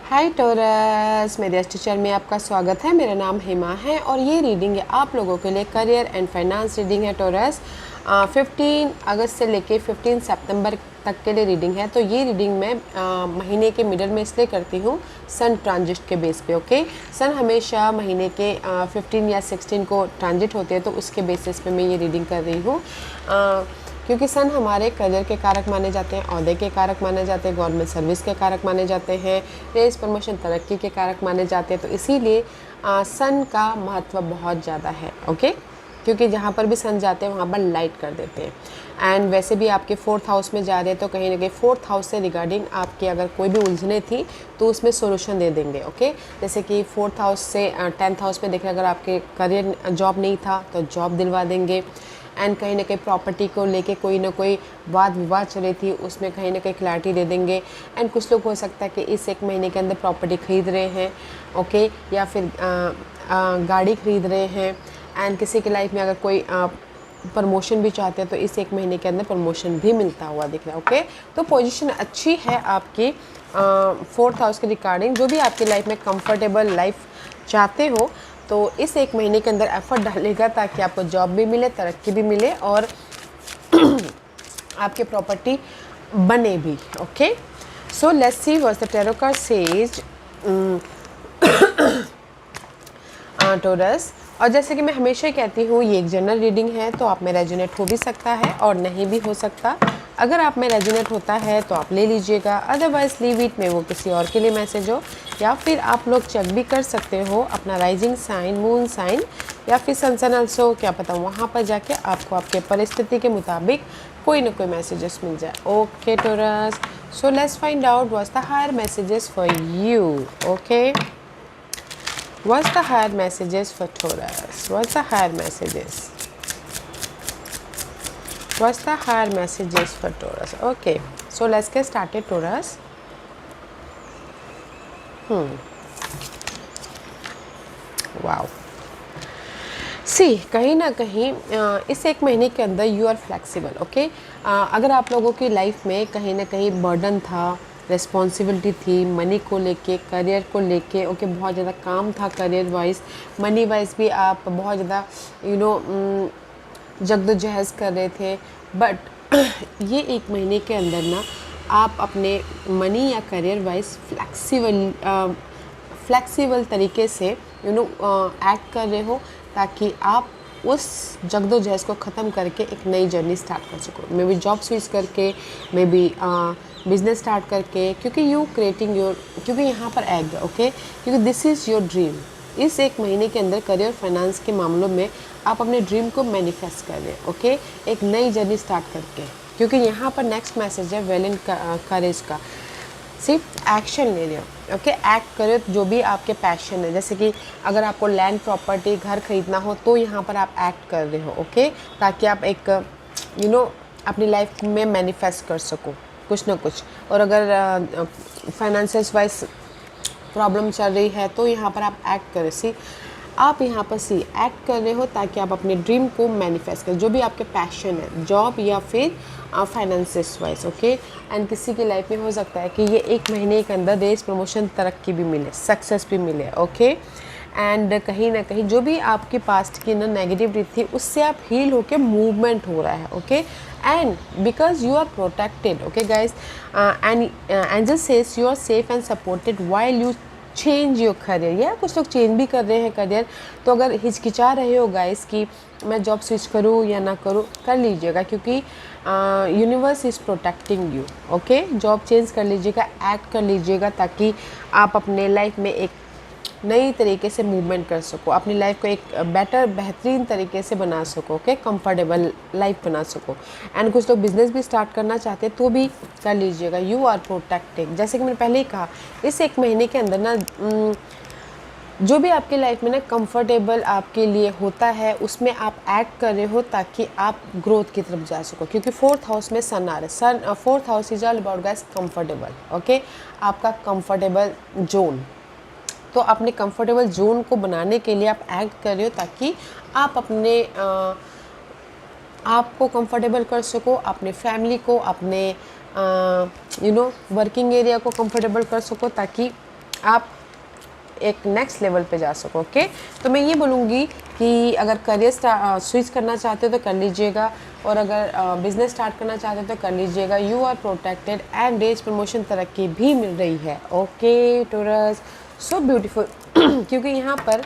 हाय torus, मेरे teacher में आपका स्वागत है। मेरा नाम हेमा है और ये रीडिंग है आप लोगों के लिए करियर एंड फाइनेंस रीडिंग है टोरस। 15 अगस्त से लेके 15 सितंबर तक के लिए रीडिंग है। तो ये रीडिंग मैं महीने के मिडल में इसलिए करती हूँ सन ट्रांजिट के बेस पे। ओके, सन हमेशा महीने के 15 या 16 को ट्रांजिट होते हैं, तो उसके बेसिस पे मैं ये रीडिंग कर रही हूँ। क्योंकि सन हमारे करियर के कारक माने जाते हैं, ओहदे के कारक माने जाते हैं, गवर्नमेंट सर्विस के कारक माने जाते हैं, रेस प्रमोशन तरक्की के कारक माने जाते हैं। तो इसीलिए सन का महत्व बहुत ज़्यादा है। ओके, क्योंकि जहाँ पर भी सन जाते हैं वहाँ पर लाइट कर देते हैं। एंड वैसे भी आपके 4th हाउस में जा रहे हैं, तो कहीं ना कहीं 4th हाउस से रिगार्डिंग आपकी अगर कोई भी उलझने थी तो उसमें सोल्यूशन दे देंगे। ओके, जैसे कि 4th हाउस से 10th हाउस में देख रहे, अगर आपके करियर जॉब नहीं था तो जॉब दिलवा देंगे। एंड कहीं ना कहीं प्रॉपर्टी को लेके कोई ना कोई वाद विवाद चली थी, उसमें कहीं ना कहीं क्लैरिटी दे देंगे। एंड कुछ लोग हो सकता है कि इस 1 महीने के अंदर प्रॉपर्टी खरीद रहे हैं, ओके, या फिर गाड़ी खरीद रहे हैं। एंड किसी की लाइफ में अगर कोई प्रमोशन भी चाहते हैं तो इस 1 महीने के अंदर प्रमोशन भी मिलता हुआ दिख रहा है। ओके, तो पोजीशन अच्छी है आपकी 4th हाउस के रिगार्डिंग। जो भी आपकी लाइफ में कंफर्टेबल लाइफ चाहते हो तो इस 1 महीने के अंदर एफर्ट डालेगा ताकि आपको जॉब भी मिले, तरक्की भी मिले और आपकी प्रॉपर्टी बने भी। Okay, so let's see what the tarot card says Taurus. और जैसे कि मैं हमेशा ही कहती हूँ, ये एक जनरल रीडिंग है, तो आप में रेजोनेट हो भी सकता है और नहीं भी हो सकता। अगर आप में रेजोनेट होता है तो आप ले लीजिएगा, अदरवाइज लीव इट, में वो किसी और के लिए मैसेज हो। या फिर आप लोग चेक भी कर सकते हो अपना राइजिंग साइन, मून साइन या फिर सन ऑल्सो, क्या पता वहाँ पर जाके आपको आपके परिस्थिति के मुताबिक कोई ना कोई मैसेजेस मिल जाए। Okay Taurus, so let's find out what's the higher messages for you. Okay, what's the higher messages for Taurus? What's the higher messages? What's the higher messages for Taurus? Okay, so let's get started Taurus. Wow. सी कहीं ना कहीं इस 1 महीने के अंदर you are flexible. Okay, अगर आप लोगों की लाइफ में कहीं ना कहीं बर्डन था, रिस्पॉन्सिबिलिटी थी, मनी को लेके, करियर को लेके, ओके, बहुत ज़्यादा काम था करियर वाइज, मनी वाइज भी आप बहुत ज़्यादा जद्दोजहद कर रहे थे। बट ये 1 महीने के अंदर ना आप अपने मनी या करियर वाइज फ्लेक्सिबल तरीके से एक्ट कर रहे हो, ताकि आप उस जद्दोजहद को ख़त्म करके एक नई जर्नी स्टार्ट कर सको। मे बी जॉब स्विच करके, मे बी बिजनेस स्टार्ट करके, क्योंकि यू क्रिएटिंग योर, क्योंकि यहाँ पर एग, ओके, क्योंकि दिस इज़ योर ड्रीम। इस 1 महीने के अंदर करियर फाइनेंस के मामलों में आप अपने ड्रीम को मैनिफेस्ट कर रहे हैं। ओके, एक नई जर्नी स्टार्ट करके, क्योंकि यहाँ पर नेक्स्ट मैसेज है वेल एंड करेज का। सिर्फ एक्शन ले रहे हो। ओके, एक्ट करो जो भी आपके पैशन है। जैसे कि अगर आपको लैंड, प्रॉपर्टी, घर खरीदना हो तो यहाँ पर आप एक्ट कर रहे हो। ओके, ताकि आप एक अपनी लाइफ में मैनिफेस्ट कर सको कुछ ना कुछ। और अगर फाइनेंशियल वाइज प्रॉब्लम चल रही है तो यहाँ पर आप एक्ट करें। सी आप यहाँ पर एक्ट कर रहे हो ताकि आप अपने ड्रीम को मैनिफेस्ट करें, जो भी आपके पैशन है, जॉब या फिर फाइनेंसिस वाइज। ओके, एंड किसी की लाइफ में हो सकता है कि ये 1 महीने के अंदर रेस, प्रमोशन, तरक्की भी मिले, सक्सेस भी मिले। ओके, एंड कहीं ना कहीं जो भी आपकी पास्ट की नेगेटिविटी थी उससे आप हील होके मूवमेंट हो रहा है। Okay, and because you are protected. Okay guys, and angel says you are safe and supported while you change your career. या कुछ लोग चेंज भी कर रहे हैं करियर, तो अगर हिचकिचा रहे हो गाइस कि मैं जॉब स्विच करूँ या ना करूँ, कर लीजिएगा, क्योंकि universe is protecting you. Okay, job change कर लीजिएगा, एक्ट कर लीजिएगा, ताकि आप अपने लाइफ में एक नई तरीके से मूवमेंट कर सको, अपनी लाइफ को एक बेहतरीन तरीके से बना सको। ओके, कंफर्टेबल लाइफ बना सको। एंड कुछ लोग बिजनेस भी स्टार्ट करना चाहते हैं तो भी कर लीजिएगा। You are protecting. जैसे कि मैंने पहले ही कहा, इस 1 महीने के अंदर ना जो भी आपकी लाइफ में ना कंफर्टेबल आपके लिए होता है उसमें आप एक्ट कर रहे हो, ताकि आप ग्रोथ की तरफ जा सको। क्योंकि 4th हाउस में सन आ रहा है। सन 4th house is all about guys comfortable. Okay, आपका कंफर्टेबल जोन। तो अपने कंफर्टेबल जोन को बनाने के लिए आप एक्ट कर रहे हो, ताकि आप अपने आप को कंफर्टेबल कर सको, अपने फैमिली को, अपने वर्किंग एरिया को कंफर्टेबल कर सको, ताकि आप एक नेक्स्ट लेवल पे जा सको। ओके, तो मैं ये बोलूँगी कि अगर करियर स्विच करना चाहते हो तो कर लीजिएगा, और अगर बिजनेस स्टार्ट करना चाहते हो तो कर लीजिएगा। You are protected and raise promotion तरक्की भी मिल रही है। ओके टॉरस, सो ब्यूटीफुल क्योंकि यहाँ पर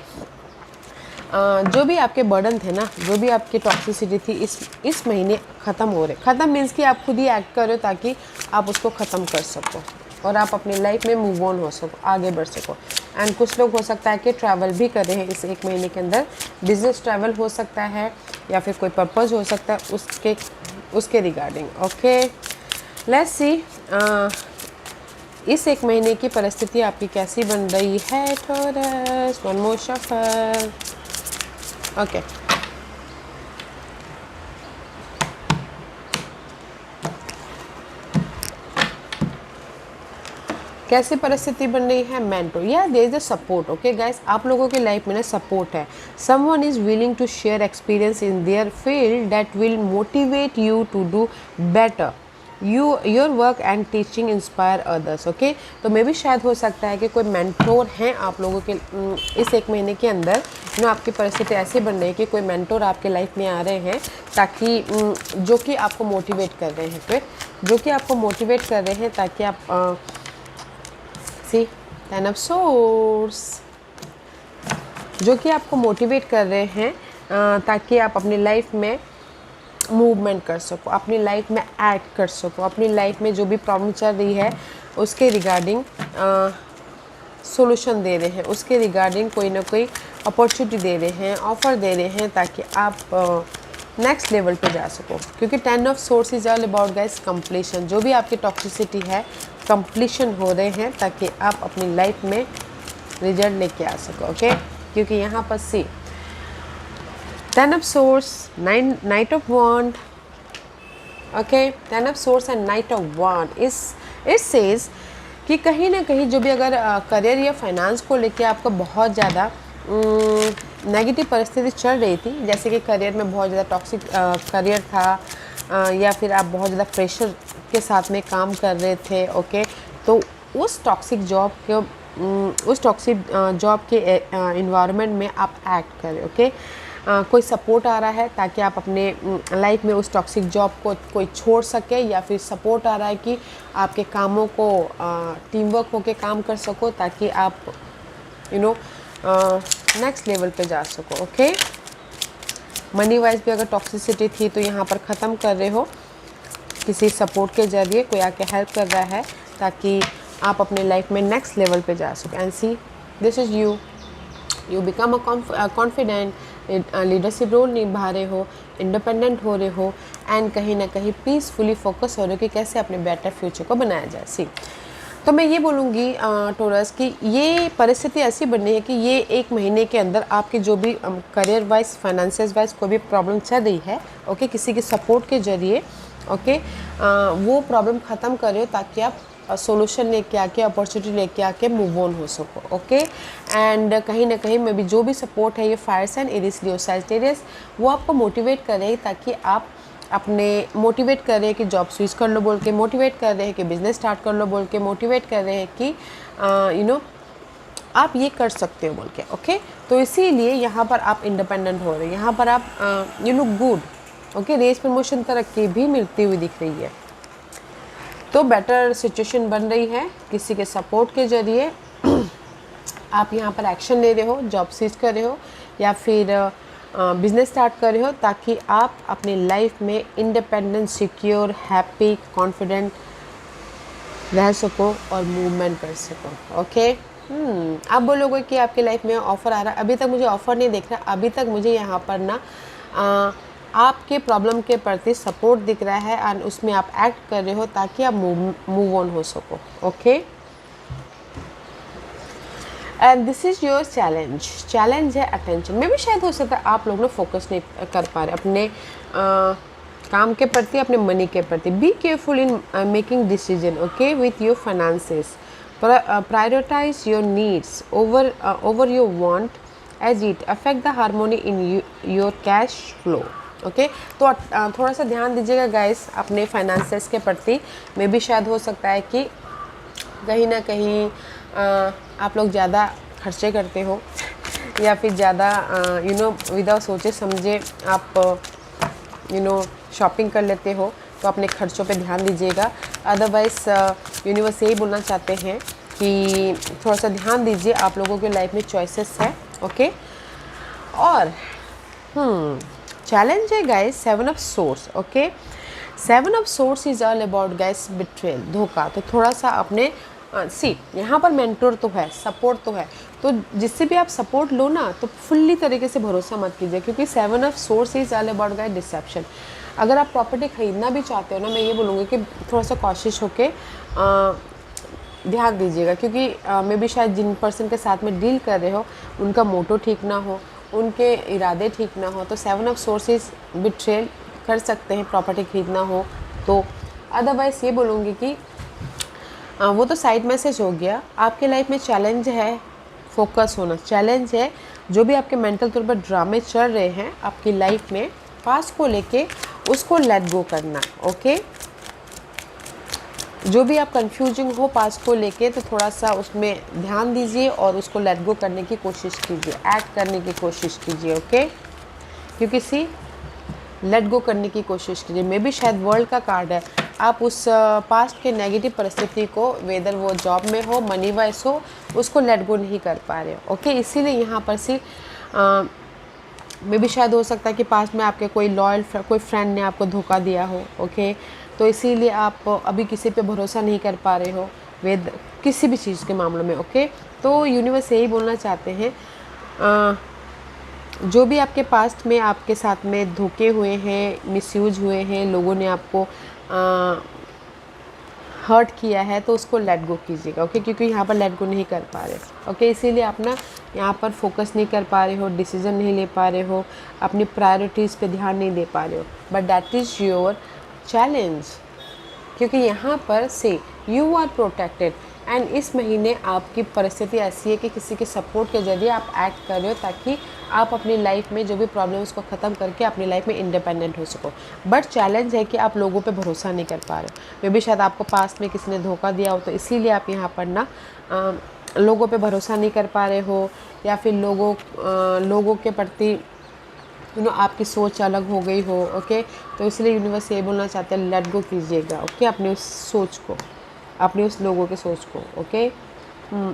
जो भी आपके बर्डन थे ना, जो भी आपकी टॉक्सिसिटी थी, इस महीने ख़त्म हो रहे। ख़त्म मीन्स कि आप खुद ही एक्ट कर रहे हो ताकि आप उसको ख़त्म कर सको और आप अपनी लाइफ में मूव ऑन हो सको, आगे बढ़ सको। एंड कुछ लोग हो सकता है कि ट्रैवल भी कर रहे हैं इस एक महीने के अंदर। बिजनेस ट्रैवल हो सकता है या फिर कोई पर्पज़ हो सकता है उसके रिगार्डिंग। ओके, लेट्स सी इस एक महीने की परिस्थिति आपकी कैसी बन रही है Taurus. One more shuffle. Okay, कैसी परिस्थिति बन रही है? मेंटोर, या there is a support. Okay guys, आप लोगों की लाइफ में ना सपोर्ट है। Someone is willing to share experience in their field that will motivate you to do better. Your work and teaching inspire others. Okay, तो मे भी शायद हो सकता है कि कोई मेंटोर हैं आप लोगों के इस एक महीने के अंदर। आपकी परिस्थिति ऐसी बन रही है कि कोई मेंटोर आपके लाइफ में आ रहे हैं ताकि जो कि आपको मोटिवेट कर रहे हैं, फिर जो कि आपको मोटिवेट कर रहे हैं ताकि आप टेन ऑफ सोर्स, जो कि आपको मोटिवेट कर रहे हैं ताकि आप अपनी लाइफ में मूवमेंट कर सको, अपनी लाइफ में एक्ट कर सको, अपनी लाइफ में जो भी प्रॉब्लम चल रही है उसके रिगार्डिंग सॉल्यूशन दे रहे हैं, उसके रिगार्डिंग कोई ना कोई अपॉर्चुनिटी दे रहे हैं, ऑफ़र दे रहे हैं ताकि आप नेक्स्ट लेवल पे जा सको। क्योंकि 10 of swords is all about guys completion. जो भी आपकी टॉक्सिसिटी है, कंप्लीशन हो रहे हैं ताकि आप अपनी लाइफ में रिजल्ट लेके आ सको। ओके, क्योंकि यहाँ पर see 10 of swords, knight of wands. Okay, 10 of swords and knight of wands is says कि कहीं ना कहीं जो भी अगर करियर या फाइनेंस को लेके आपको बहुत ज़्यादा नेगेटिव परिस्थिति चल रही थी, जैसे कि करियर में बहुत ज़्यादा टॉक्सिक करियर था या फिर आप बहुत ज़्यादा प्रेशर के साथ में काम कर रहे थे। ओके, तो उस टॉक्सिक जॉब के इन्वायरमेंट में आप एक्ट करें। ओके, कोई सपोर्ट आ रहा है ताकि आप अपने लाइफ में उस टॉक्सिक जॉब को कोई छोड़ सके, या फिर सपोर्ट आ रहा है कि आपके कामों को टीम वर्क होके काम कर सको ताकि आप नेक्स्ट लेवल पे जा सको। ओके, मनी वाइज भी अगर टॉक्सिसिटी थी तो यहाँ पर ख़त्म कर रहे हो किसी सपोर्ट के ज़रिए, कोई आके हेल्प कर रहा है ताकि आप अपने लाइफ में नेक्स्ट लेवल पे जा सको। And see this is you become a confident, leadership role निभा रहे हो, इंडिपेंडेंट हो रहे हो एंड कहीं ना कहीं पीसफुली फोकस हो रहे हो कि कैसे अपने बेटर फ्यूचर को बनाया जाए। सी, तो मैं ये बोलूँगी टॉरस कि ये परिस्थिति ऐसी बनी है कि ये एक महीने के अंदर आपके जो भी करियर वाइज, फाइनेंशियल वाइज कोई भी प्रॉब्लम चल रही है, ओके, किसी के सपोर्ट के ज़रिए, ओके, वो प्रॉब्लम ख़त्म कर रहे हो ताकि आप सोल्यूशन लेके आके, अपॉर्चुनिटी लेके आके मूव ऑन हो सको। ओके, एंड कहीं ना कहीं में भी जो भी सपोर्ट है, ये फायर साइन, एरिस, लियो, सैजिटेरियस, वो आपको मोटिवेट कर रहे हैं ताकि आप अपने मोटिवेट कर रहे हैं कि जॉब स्विच कर लो बोल के, मोटिवेट कर रहे हैं कि बिज़नेस स्टार्ट कर लो बोल के, मोटिवेट कर रहे हैं कि आप ये कर सकते हो बोल के। ओके, तो इसीलिए यहाँ पर आप इंडिपेंडेंट हो रहे हैं, यहाँ पर आप you look good. Okay, raise promotion तरक्की भी मिलती हुई दिख रही है, तो बेटर सिचुएशन बन रही है किसी के सपोर्ट के ज़रिए। आप यहाँ पर एक्शन ले रहे हो, जॉब स्विच कर रहे हो या फिर बिज़नेस स्टार्ट कर रहे हो ताकि आप अपनी लाइफ में इंडिपेंडेंट, सिक्योर, हैप्पी, कॉन्फिडेंट रह सको और मूवमेंट कर सको। ओके, आप बोलोगे कि आपकी लाइफ में ऑफ़र आ रहा है, अभी तक मुझे ऑफ़र नहीं दिख रहा, अभी तक मुझे यहाँ पर ना आपके प्रॉब्लम के प्रति सपोर्ट दिख रहा है एंड उसमें आप एक्ट कर रहे हो ताकि आप मूव ऑन हो सको। Okay, and this is your challenge है अटेंशन में भी। शायद हो सकता है आप लोग ना फोकस नहीं कर पा रहे अपने काम के प्रति, अपने मनी के प्रति। Be careful in making decision, okay, with your finances. Prioritize your needs over your want as it affect the harmony in your cash flow. Okay, तो थोड़ा सा ध्यान दीजिएगा गाइस अपने फाइनेंसेस के प्रति। में भी शायद हो सकता है कि कहीं ना कहीं आप लोग ज़्यादा खर्चे करते हो या फिर ज़्यादा विदाउट सोचे समझे आप शॉपिंग कर लेते हो, तो अपने खर्चों पे ध्यान दीजिएगा। अदरवाइज़ यूनिवर्स यही बोलना चाहते हैं कि थोड़ा सा ध्यान दीजिए, आप लोगों के लाइफ में चॉइसेस है। ओके, और चैलेंज है guys 7 of source. Okay, 7 of swords is all about guys betrayal, धोखा। तो थोड़ा सा अपने यहाँ पर मेंटोर तो है, सपोर्ट तो है, तो जिससे भी आप सपोर्ट लो ना, तो फुल्ली तरीके से भरोसा मत कीजिए, क्योंकि 7 of swords is all about guys deception. अगर आप प्रॉपर्टी खरीदना भी चाहते हो ना, मैं ये बोलूँगी कि थोड़ा सा कोशिश होके ध्यान दीजिएगा, क्योंकि मे भी शायद जिन पर्सन के साथ में डील कर रहे हो उनका मोटो ठीक ना हो, उनके इरादे ठीक ना हो, तो 7 ऑफ सोर्सेज बिट्रेल कर सकते हैं प्रॉपर्टी खरीदना हो तो। अदरवाइज़ ये बोलूँगी कि वो तो साइड मैसेज हो गया। आपके लाइफ में चैलेंज है, फोकस होना चैलेंज है। जो भी आपके मेंटल तौर पर ड्रामे चल रहे हैं आपकी लाइफ में पास्ट को लेके, उसको लेट गो करना। ओके, जो भी आप कंफ्यूजिंग हो पास्ट को लेके, तो थोड़ा सा उसमें ध्यान दीजिए और उसको लेट गो करने की कोशिश कीजिए, एक्ट करने की कोशिश कीजिए। ओके, क्योंकि लेट गो करने की कोशिश कीजिए। मे बी शायद वर्ल्ड का कार्ड है, आप उस पास्ट के नेगेटिव परिस्थिति को, वेदर वो जॉब में हो, मनी वाइज हो, उसको लेट गो नहीं कर पा रहे हो। ओके, इसीलिए यहाँ पर मे बी शायद हो सकता है कि पास्ट में आपके कोई लॉयल कोई फ्रेंड ने आपको धोखा दिया हो। ओके, तो इसीलिए आप अभी किसी पे भरोसा नहीं कर पा रहे हो किसी भी चीज़ के मामलों में। ओके, तो यूनिवर्स यही बोलना चाहते हैं, जो भी आपके पास्ट में आपके साथ में धोखे हुए हैं, मिसयूज हुए हैं, लोगों ने आपको हर्ट किया है, तो उसको लेट गो कीजिएगा। ओके, क्योंकि यहाँ पर लेट गो नहीं कर पा रहे। ओके, इसीलिए आप ना यहाँ पर फोकस नहीं कर पा रहे हो, डिसीजन नहीं ले पा रहे हो, अपनी प्रायोरिटीज़ पे ध्यान नहीं दे पा रहे हो। But that is your challenge, क्योंकि यहाँ पर से यू आर प्रोटेक्टेड। एंड इस महीने आपकी परिस्थिति ऐसी है कि किसी के सपोर्ट के जरिए आप एक्ट कर रहे हो, ताकि आप अपनी लाइफ में जो भी प्रॉब्लम उसको ख़त्म करके अपनी लाइफ में इंडिपेंडेंट हो सको। बट चैलेंज है कि आप लोगों पे भरोसा नहीं कर पा रहे हो। मे बी शायद आपको पास्ट में किसी ने धोखा दिया हो, तो इसीलिए आप यहाँ पर ना लोगों पे भरोसा नहीं कर पा रहे हो, या फिर लोगों के प्रति आपकी सोच अलग हो गई हो। ओके, तो इसलिए यूनिवर्स ये बोलना चाहते हैं, लेट गो कीजिएगा। ओके, अपनी उस सोच को, अपनी उस लोगों के सोच को। ओके,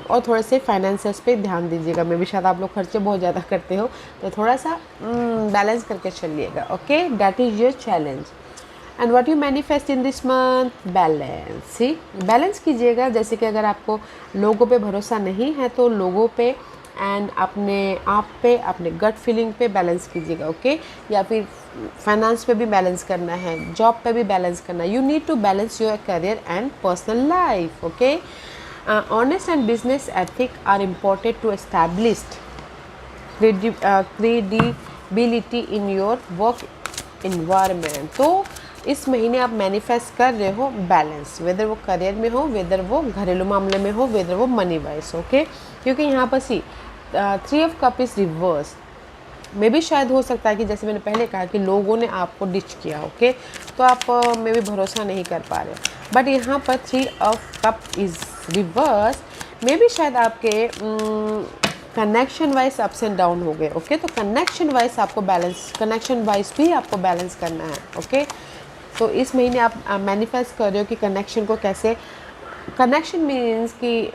और थोड़े से फाइनेंसेस पे ध्यान दीजिएगा। मे भी शायद आप लोग खर्चे बहुत ज़्यादा करते हो, तो थोड़ा सा बैलेंस करके चलिएगा। Okay, that is your challenge. And what you manifest in this month, balance. See, balance कीजिएगा। जैसे कि अगर आपको लोगों पे भरोसा नहीं है, तो लोगों पे एंड अपने आप पे, अपने गट फीलिंग पे बैलेंस कीजिएगा। ओके, या फिर फाइनेंस पे भी बैलेंस करना है, जॉब पे भी बैलेंस करना है। You need to balance your career and personal life. Okay, honest and business ethic are important to establish credibility in your work environment. तो इस महीने आप मैनिफेस्ट कर रहे हो बैलेंस, वेदर वो करियर में हो, वेदर वो घरेलू मामले में हो, वेदर वो मनी वाइज। ओके, क्योंकि यहाँ पर 3 ऑफ कप इज़ रिवर्स। मे भी शायद हो सकता है कि जैसे मैंने पहले कहा कि लोगों ने आपको डिच किया। ओके, तो आप मे भी भरोसा नहीं कर पा रहे। बट यहाँ पर 3 ऑफ कप इज़ रिवर्स। मे भी शायद आपके connection wise ups and down हो गए। ओके, तो कनेक्शन वाइज आपको बैलेंस, कनेक्शन वाइज भी आपको बैलेंस करना है। ओके, तो इस महीने आप मैनिफेस्ट कर रहे हो कि कनेक्शन को कैसे, कनेक्शन मीन्स कि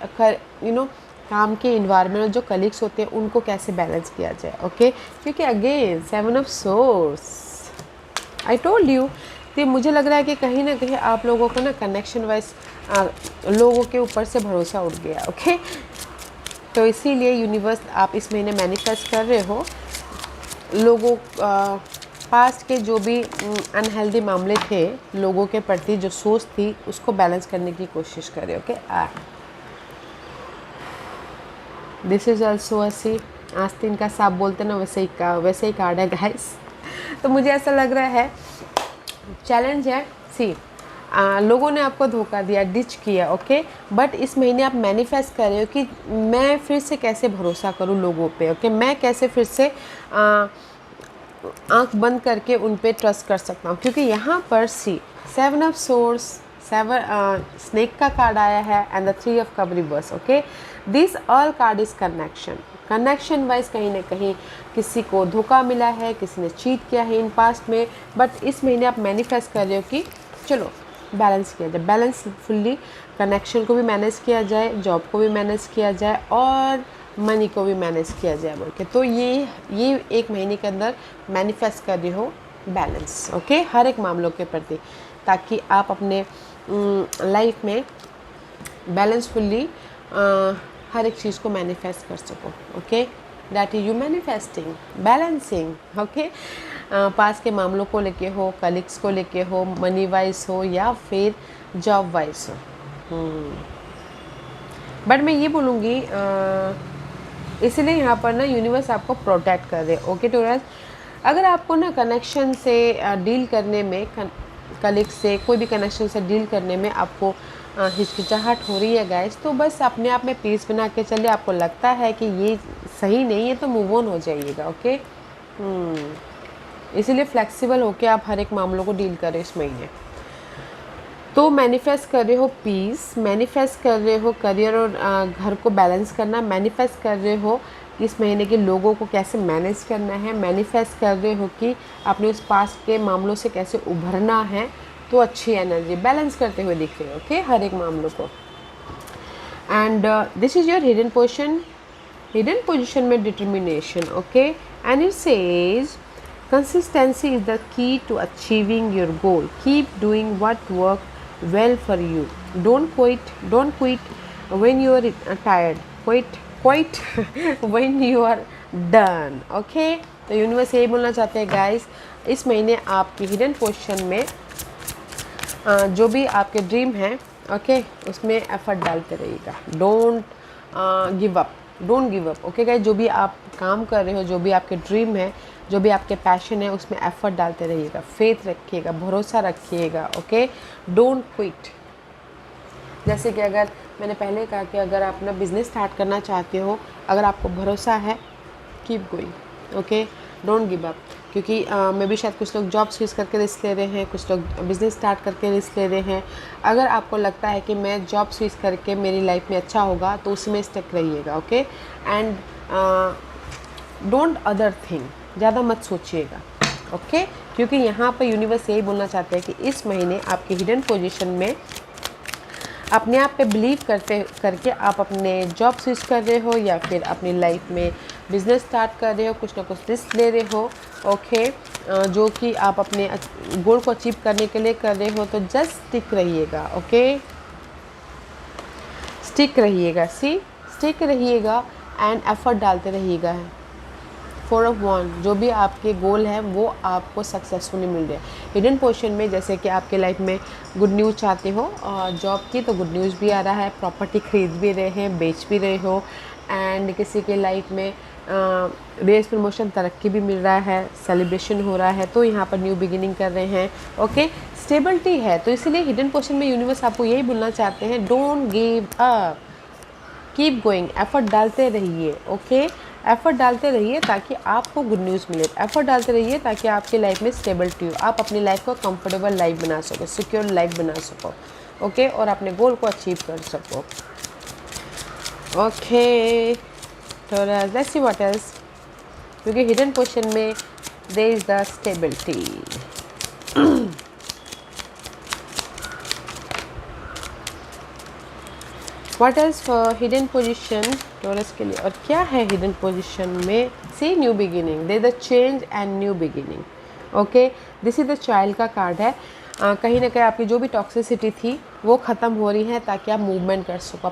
काम के इन्वायरमेंट जो कलीग्स होते हैं उनको कैसे बैलेंस किया जाए। ओके, क्योंकि again 7 of source, I told you कि मुझे लग रहा है कि कहीं ना कहीं आप लोगों को ना कनेक्शन वाइज लोगों के ऊपर से भरोसा उठ गया। ओके, तो इसीलिए यूनिवर्स आप इस महीने मैनिफेस्ट कर रहे हो लोगों पास्ट के जो भी अनहेल्दी मामले थे, लोगों के प्रति जो सोच थी, उसको बैलेंस करने की कोशिश करें। ओके, दिस इज़ ऑल्सो असी आस्तीन का सांप बोलते ना, वैसे ही कार्ड है गाइस। तो मुझे ऐसा लग रहा है चैलेंज है। सी, लोगों ने आपको धोखा दिया, डिच किया। ओके, बट इस महीने आप मैनिफेस्ट कर रहे हो कि मैं फिर से कैसे भरोसा करूं लोगों पे। ओके, मैं कैसे फिर से आंख बंद करके उन पे ट्रस्ट कर सकता हूँ, क्योंकि यहाँ पर 7 ऑफ सोर्स, स्नेक का कार्ड आया है and the 3 of cup reverse. Okay, this all card is connection wise कहीं ना कहीं किसी को धोखा मिला है, किसी ने चीट किया है इन पास्ट में, बट इस महीने आप मैनिफेस्ट कर रहे हो कि चलो बैलेंस किया जाए, बैलेंस फुल्ली कनेक्शन को भी मैनेज किया जाए, जॉब को भी मैनेज किया जाए और मनी को भी मैनेज किया जाए बोल के. तो ये एक महीने के अंदर मैनिफेस्ट कर रहे हो बैलेंस. ओके, हर एक मामलों के प्रति, ताकि आप अपने लाइफ में बैलेंसफुली हर एक चीज़ को मैनिफेस्ट कर सको. Okay, that is you manifesting balancing. Okay, पास के मामलों को लेके हो, कलीग्स को लेके हो, मनी वाइज हो या फिर जॉब वाइज हो. बट मैं ये बोलूँगी इसलिए यहाँ पर ना यूनिवर्स आपको प्रोटेक्ट कर रहे. ओके टोरस, अगर आपको ना कनेक्शन से डील करने में, कलीग से कोई भी कनेक्शन से डील करने में आपको हिचकिचाहट हो रही है गाइस, तो बस अपने आप में पीस बना के चलिए. आपको लगता है कि ये सही नहीं है तो मूव ऑन हो जाइएगा. ओके, इसीलिए फ्लेक्सिबल होके आप हर एक मामलों को डील करें इस महीने. तो मैनिफेस्ट कर रहे हो पीस, मैनिफेस्ट कर रहे हो करियर और घर को बैलेंस करना, मैनिफेस्ट कर रहे हो इस महीने के लोगों को कैसे मैनेज करना है, मैनिफेस्ट कर रहे हो कि आपने उस पास्ट के मामलों से कैसे उभरना है. तो अच्छी एनर्जी बैलेंस करते हुए दिख रहे हो. ओके, हर एक मामलों को. And this is your hidden position में determination. Okay, and it says consistency is the key to achieving your goal. Keep doing what worked well for you. Don't quit when you are tired. Quit when you are done. Okay, तो universe यही बोलना चाहते हैं guys, इस महीने आपकी hidden position में जो भी आपके ड्रीम हैं, ओके, उसमें एफर्ट डालते रहिएगा. Don't give up. Okay guys, जो भी आप काम कर रहे हो, जो भी आपके ड्रीम है, जो भी आपके पैशन है, उसमें एफर्ट डालते रहिएगा, फेथ रखिएगा, भरोसा रखिएगा. Okay, don't quit. जैसे कि अगर मैंने पहले कहा कि अगर आप अपना बिज़नेस स्टार्ट करना चाहते हो, अगर आपको भरोसा है, keep going. Okay, don't give up. क्योंकि मे भी शायद कुछ लोग जॉब स्विच करके रिस्क ले रहे हैं, कुछ लोग बिज़नेस स्टार्ट करके रिस्क ले रहे हैं. अगर आपको लगता है कि मैं जॉब स्विच करके मेरी लाइफ में अच्छा होगा, तो उसमें स्टक रहिएगा. Okay, and don't other thing, ज़्यादा मत सोचिएगा. ओके, क्योंकि यहाँ पर यूनिवर्स यही बोलना चाहते हैं कि इस महीने आपकी हिडन पोजीशन में अपने आप पे बिलीव करके आप अपने जॉब स्विच कर रहे हो या फिर अपनी लाइफ में बिज़नेस स्टार्ट कर रहे हो, कुछ ना कुछ रिस्क ले रहे हो. ओके, जो कि आप अपने गोल को अचीव करने के लिए कर रहे हो, तो जस्ट स्टिक रहिएगा. ओके, स्टिक रहिएगा एंड एफर्ट डालते रहिएगा. 4 of Wands, जो भी आपके गोल हैं वो आपको सक्सेसफुली मिल रहे हैं. हिडन पोजीशन में जैसे कि आपके लाइफ में गुड न्यूज़ चाहते हो जॉब की, तो गुड न्यूज़ भी आ रहा है. प्रॉपर्टी खरीद भी रहे हैं, बेच भी रहे हो. एंड किसी के लाइफ में रेस प्रमोशन, तरक्की भी मिल रहा है, सेलिब्रेशन हो रहा है, तो यहाँ पर न्यू बिगिनिंग कर रहे हैं. ओके, स्टेबिलिटी है. तो इसीलिए हिडन पोजीशन में यूनिवर्स आपको यही बोलना चाहते हैं, don't give up, keep going. Effort डालते रहिए. ओके, एफर्ट डालते रहिए ताकि आपको गुड न्यूज़ मिले. एफर्ट डालते रहिए ताकि आपकी लाइफ में स्टेबिलिटी हो, आप अपनी लाइफ को कंफर्टेबल लाइफ बना सको, सिक्योर लाइफ बना सको. ओके, और अपने गोल को अचीव कर सको. ओके, तो लेट्स सी व्हाट एल्स, क्योंकि हिडन पोजीशन में there is the stability. What else for hidden position Taurus के लिए, और क्या है हिडन पोजीशन में? See new beginning, they the change and new beginning. Okay, this is the child का card है. कहीं ना कहीं आपकी जो भी टॉक्सिसिटी थी वो ख़त्म हो रही है ताकि आप मूवमेंट कर सको,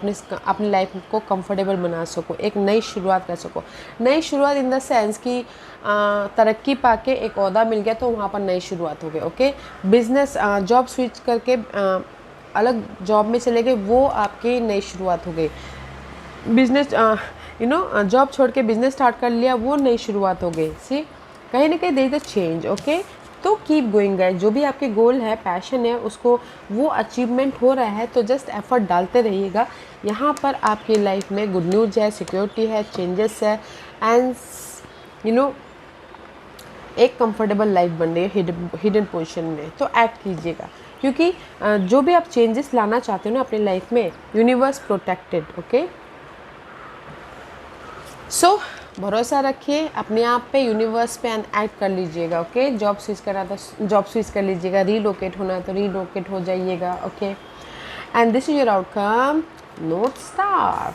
अपनी लाइफ को कंफर्टेबल बना सको, एक नई शुरुआत कर सको. नई शुरुआत इन द सेंस कि तरक्की पाके एक ओहदा मिल गया तो वहाँ पर नई शुरुआत हो गई. ओके, बिजनेस जॉब स्विच करके अलग जॉब में चले गए, वो आपकी नई शुरुआत हो गई. बिजनेस जॉब छोड़ के बिजनेस स्टार्ट कर लिया, वो नई शुरुआत हो गई. सी, कहीं ना कहीं there is a change. Okay, तो कीप गोइंग गाइस. जो भी आपके गोल है, पैशन है, उसको वो अचीवमेंट हो रहा है तो जस्ट एफर्ट डालते रहिएगा. यहाँ पर आपकी लाइफ में गुड न्यूज़ है, सिक्योरिटी है, चेंजेस है एंड एक कंफर्टेबल लाइफ बन रही है हिडन पोजीशन में. तो एक्ट कीजिएगा. क्योंकि जो भी आप चेंजेस लाना चाहते हो ना अपनी लाइफ में, यूनिवर्स प्रोटेक्टेड। ओके, सो भरोसा रखिए अपने आप पे, यूनिवर्स पे, एंड एक्ट कर लीजिएगा। ओके, जॉब स्विच करना तो जॉब स्विच कर लीजिएगा, रीलोकेट होना है तो रीलोकेट हो जाइएगा। Okay, and this is your outcome, north star.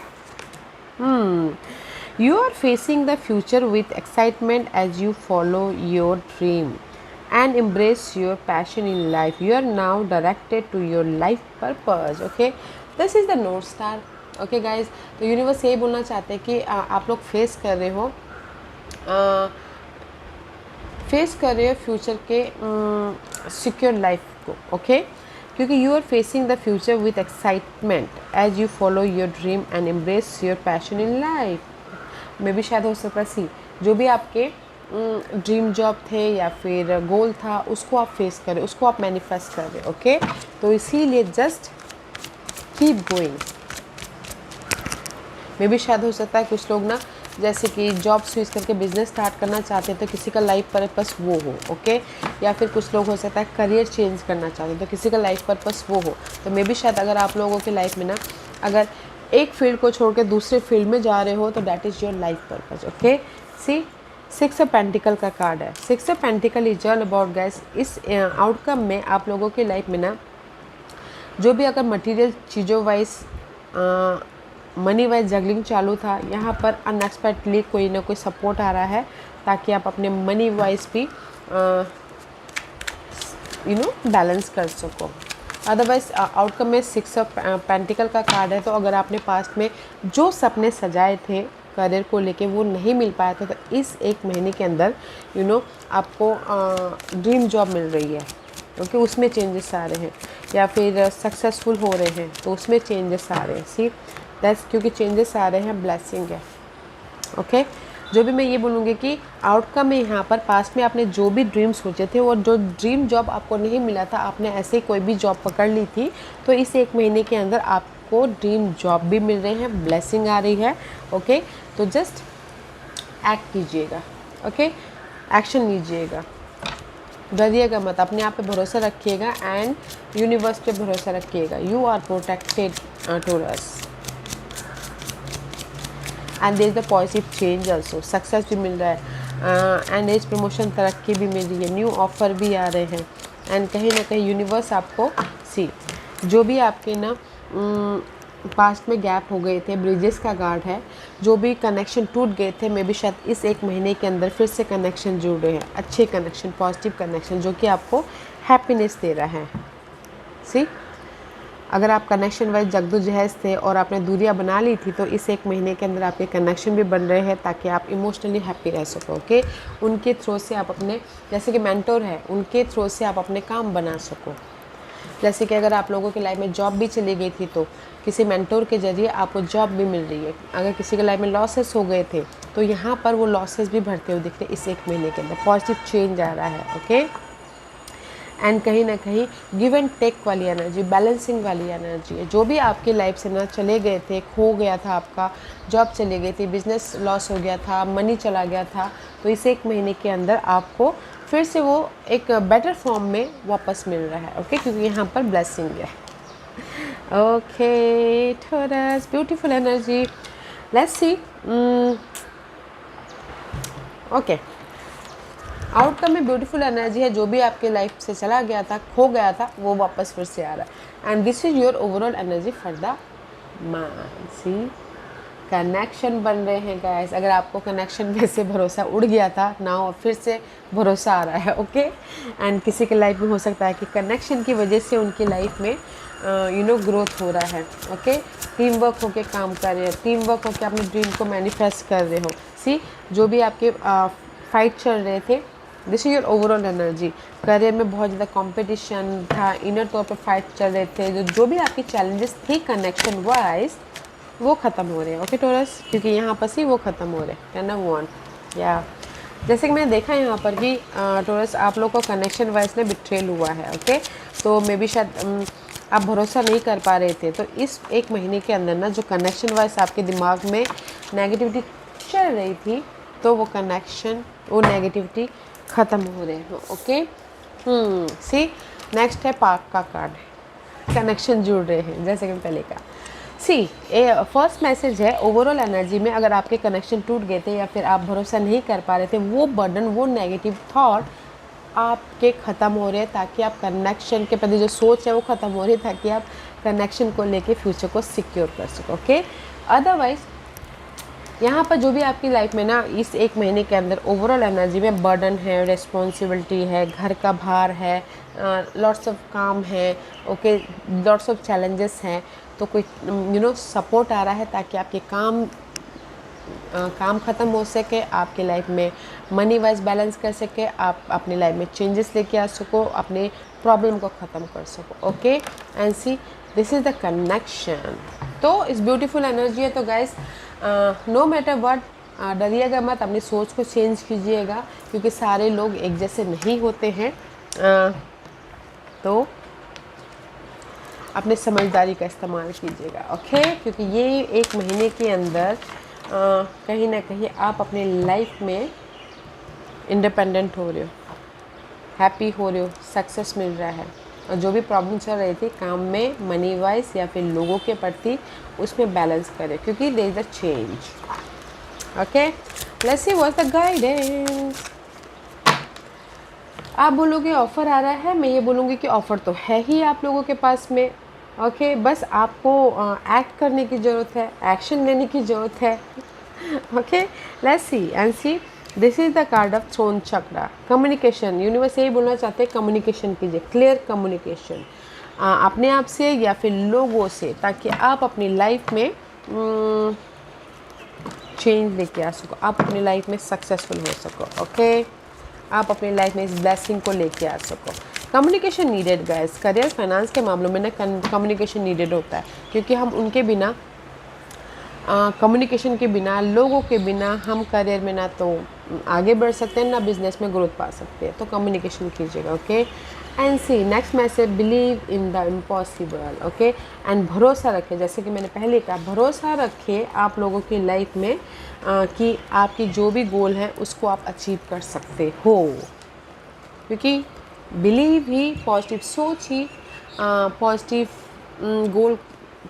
You are facing the future with excitement as you follow your dream and embrace your passion in life. You are now directed to your life purpose. Okay, this is the North Star. Okay guys, तो universe ये बोलना चाहते हैं कि आप लोग face कर रहे हो फ्यूचर के सिक्योर लाइफ को। ओके, क्योंकि you are facing the future with excitement as you follow your dream and embrace your passion in life. मे भी शायद हो सकता सी जो भी आपके ड्रीम जॉब थे या फिर गोल था उसको आप फेस करें, उसको आप मैनिफेस्ट कर रहे। ओके, तो इसीलिए जस्ट कीप गोइंग। मे भी शायद हो सकता है कुछ लोग ना जैसे कि जॉब स्विच करके बिजनेस स्टार्ट करना चाहते हैं तो किसी का लाइफ पर्पस वो हो। ओके, या फिर कुछ लोग हो सकता है करियर चेंज करना चाहते हैं तो किसी का लाइफ पर्पस वो हो। तो मे भी शायद अगर आप लोगों की लाइफ में ना अगर एक फील्ड को छोड़ के दूसरे फील्ड में जा रहे हो तो that is your life purpose. Okay, see 6 of pentacle का कार्ड है। 6 of pentacle is all about guys, इस आउटकम में आप लोगों की लाइफ में ना जो भी अगर मटेरियल चीज़ों वाइज मनी वाइज जगलिंग चालू था, यहाँ पर अनएक्सपेक्टेडली कोई ना कोई सपोर्ट आ रहा है ताकि आप अपने मनी वाइज भी बैलेंस कर सको। अदरवाइज आउटकम में 6 ऑफ पेंटिकल का कार्ड है। तो अगर आपने पास्ट में जो सपने सजाए थे करियर को लेके वो नहीं मिल पाया था तो इस एक महीने के अंदर आपको ड्रीम जॉब मिल रही है। ओके, उसमें चेंजेस आ रहे हैं या फिर सक्सेसफुल हो रहे हैं तो उसमें चेंजेस आ रहे हैं। सी दैट्स क्योंकि चेंजेस आ रहे हैं, ब्लेसिंग है। ओके, जो भी मैं ये बोलूँगी कि आउटकम है यहाँ पर पास्ट में आपने जो भी ड्रीम सोचे थे और जो ड्रीम जॉब आपको नहीं मिला था, आपने ऐसे कोई भी जॉब पकड़ ली थी तो इस एक महीने के अंदर आपको ड्रीम जॉब भी मिल रहे हैं, ब्लेसिंग आ रही है। ओके, तो जस्ट एक्ट कीजिएगा। ओके, एक्शन लीजिएगा, डरिएगा मत, अपने आप पे भरोसा रखिएगा एंड यूनिवर्स पे भरोसा रखिएगा। You are protected Taurus and there is the positive change also, success भी मिल रहा है एंड एज प्रमोशन, तरक्की भी मिल रही है, न्यू ऑफर भी आ रहे हैं एंड कहीं ना कहीं यूनिवर्स आपको सी जो भी आपके ना पास्ट में गैप हो गए थे, ब्रिजेस का गार्ड है, जो भी कनेक्शन टूट गए थे मे भी शायद इस एक महीने के अंदर फिर से कनेक्शन जुड़ रहे हैं, अच्छे कनेक्शन, पॉजिटिव कनेक्शन जो कि आपको हैप्पीनेस दे रहा है। सी अगर आप कनेक्शन वाइज जद्दोजहद थे और आपने दूरियां बना ली थी तो इस एक महीने के अंदर आपके कनेक्शन भी बन रहे हैं ताकि आप इमोशनली हैप्पी रह सको। ओके, उनके थ्रू से आप अपने जैसे कि मेंटोर है उनके थ्रू से आप अपने काम बना सको। जैसे कि अगर आप लोगों की लाइफ में जॉब भी चली गई थी तो किसी मेंटोर के जरिए आपको जॉब भी मिल रही है। अगर किसी के लाइफ में लॉसेस हो गए थे तो यहाँ पर वो लॉसेस भी भरते हुए दिख रहे इस एक महीने के अंदर, पॉजिटिव चेंज आ रहा है। ओके, एंड कहीं ना कहीं गिव एंड टेक वाली एनर्जी, बैलेंसिंग वाली एनर्जी है। जो भी आपकी लाइफ से ना चले गए थे, खो गया था आपका, जॉब चली गई थी, बिजनेस लॉस हो गया था, मनी चला गया था, तो इस एक महीने के अंदर आपको फिर से वो एक बेटर फॉर्म में वापस मिल रहा है। ओके, क्योंकि यहाँ पर ब्लेसिंग है। Okay taurus, beautiful energy, let's see. Okay, outcome में ब्यूटीफुल एनर्जी है, जो भी आपके लाइफ से चला गया था, खो गया था, वो वापस फिर से आ रहा है and this is your overall energy for the month. See connection बन रहे हैं गाइस, अगर आपको कनेक्शन में से भरोसा उड़ गया था ना फिर से भरोसा आ रहा है। ओके, एंड किसी के लाइफ में हो सकता है कि कनेक्शन की वजह से उनकी लाइफ में ग्रोथ हो रहा है। ओके, टीम वर्क होके काम कर रहे हो, टीम वर्क होके अपने ड्रीम को मैनिफेस्ट कर रहे हो। सी जो भी आपके फाइट चल रहे थे, this is your overall energy. Career में बहुत ज़्यादा कंपटीशन था, इनर तौर पर फाइट चल रहे थे, जो भी आपकी चैलेंजेस थी कनेक्शन वाइज वो ख़त्म हो रहे हैं। ओके टॉरस, क्योंकि यहाँ पर ही वो ख़त्म हो रहे हैं। कैन आई वन या जैसे कि मैंने देखा यहाँ पर कि टॉरस आप लोग को कनेक्शन वाइज में बिट्रेल हुआ है। ओके, तो मे भी शायद आप भरोसा नहीं कर पा रहे थे, तो इस एक महीने के अंदर ना जो कनेक्शन वाइज आपके दिमाग में नेगेटिविटी चल रही थी तो वो कनेक्शन, वो नेगेटिविटी ख़त्म हो रहे हैं। ओके, सी नेक्स्ट है पाक का कार्ड, कनेक्शन जुड़ रहे हैं जैसे कि मैं पहले कहा। सी फर्स्ट मैसेज है ओवरऑल एनर्जी में अगर आपके कनेक्शन टूट गए थे या फिर आप भरोसा नहीं कर पा रहे थे, वो बर्डन, वो नेगेटिव थॉट आपके ख़त्म हो रहे हैं, ताकि आप कनेक्शन के प्रति जो सोच है वो ख़त्म हो रही है, ताकि आप कनेक्शन को लेके फ्यूचर को सिक्योर कर सको। ओके, अदरवाइज यहाँ पर जो भी आपकी लाइफ में ना इस एक महीने के अंदर ओवरऑल एनर्जी में बर्डन है, रिस्पॉन्सिबिलिटी है, घर का भार है, लॉट्स ऑफ काम है, ओके, लॉट्स ऑफ चैलेंजेस हैं, तो कोई सपोर्ट आ रहा है ताकि आपके काम ख़त्म हो सके, आपके लाइफ में मनी वाइज बैलेंस कर सके, आप अपनी लाइफ में चेंजेस लेके आ सको, अपने प्रॉब्लम को ख़त्म कर सको। Okay, and see this is the connection. तो इस ब्यूटीफुल एनर्जी है। तो गाइस नो मैटर व्हाट, डरिएगा मत, अपनी सोच को चेंज कीजिएगा, क्योंकि सारे लोग एक जैसे नहीं होते हैं। तो अपने समझदारी का इस्तेमाल कीजिएगा। ओके, क्योंकि ये एक महीने के अंदर कहीं ना कहीं आप अपने लाइफ में इंडिपेंडेंट हो रहे हो, हैप्पी हो रहे हो, सक्सेस मिल रहा है, और जो भी प्रॉब्लम चल रही थी काम में, मनी वाइज या फिर लोगों के प्रति, उसमें बैलेंस करें, क्योंकि there is a change. Okay, let's see what's the guidance. आप बोलोगे ऑफ़र आ रहा है, मैं ये बोलूँगी कि ऑफ़र तो है ही आप लोगों के पास में। ओके, बस आपको एक्ट करने की ज़रूरत है, एक्शन लेने की ज़रूरत है। Okay, let's see and see this is the card of throne chakra. Communication, universe यही बोलना चाहते हैं, कम्युनिकेशन कीजिए, क्लियर कम्युनिकेशन अपने आप से या फिर लोगों से, ताकि आप अपनी लाइफ में चेंज लेके आ सको, आप अपनी लाइफ में सक्सेसफुल हो सको। ओके, आप अपनी लाइफ में इस ब्लेसिंग को लेके आ सको। Communication needed guys, career finance के मामलों में ना कम्युनिकेशन नीडेड होता है, क्योंकि हम उनके बिना, कम्युनिकेशन के बिना, लोगों के बिना हम करियर में ना तो आगे बढ़ सकते हैं, ना बिजनेस में ग्रोथ पा सकते हैं। तो कम्युनिकेशन कीजिएगा। Okay, and see next message, believe in the impossible. Okay, and भरोसा रखें, जैसे कि मैंने पहले कहा, भरोसा रखें आप लोगों की लाइफ में कि आपकी जो भी गोल है उसको आप अचीव कर सकते हो, क्योंकि बिलीव ही, पॉजिटिव सोच ही, पॉजिटिव गोल,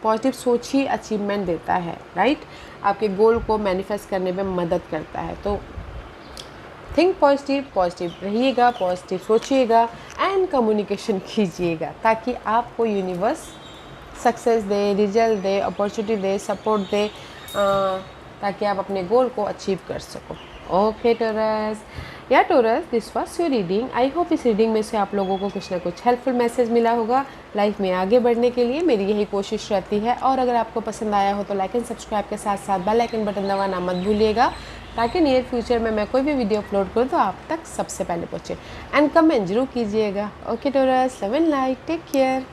पॉजिटिव सोच ही अचीवमेंट देता है, राइट। आपके गोल को मैनिफेस्ट करने में मदद करता है। तो थिंक पॉजिटिव, पॉजिटिव रहिएगा, पॉजिटिव सोचिएगा एंड कम्युनिकेशन कीजिएगा, ताकि आपको यूनिवर्स सक्सेस दे, रिजल्ट दे, अपॉर्चुनिटी दे, सपोर्ट दे, ताकि आप अपने गोल को अचीव कर सको। ओके टॉरस, या taurus, this was your reading. I hope इस रीडिंग में से आप लोगों को कुछ ना कुछ हेल्पफुल मैसेज मिला होगा लाइफ में आगे बढ़ने के लिए। मेरी यही कोशिश रहती है, और अगर आपको पसंद आया हो तो लाइक एंड सब्सक्राइब के साथ साथ बेल आइकन बटन दबाना मत भूलिएगा, ताकि नियर फ्यूचर में मैं कोई भी वीडियो अपलोड करूँ तो आप तक सबसे पहले पहुँचे। एंड कमेंट जरूर कीजिएगा। Okay Taurus, love and light, take care.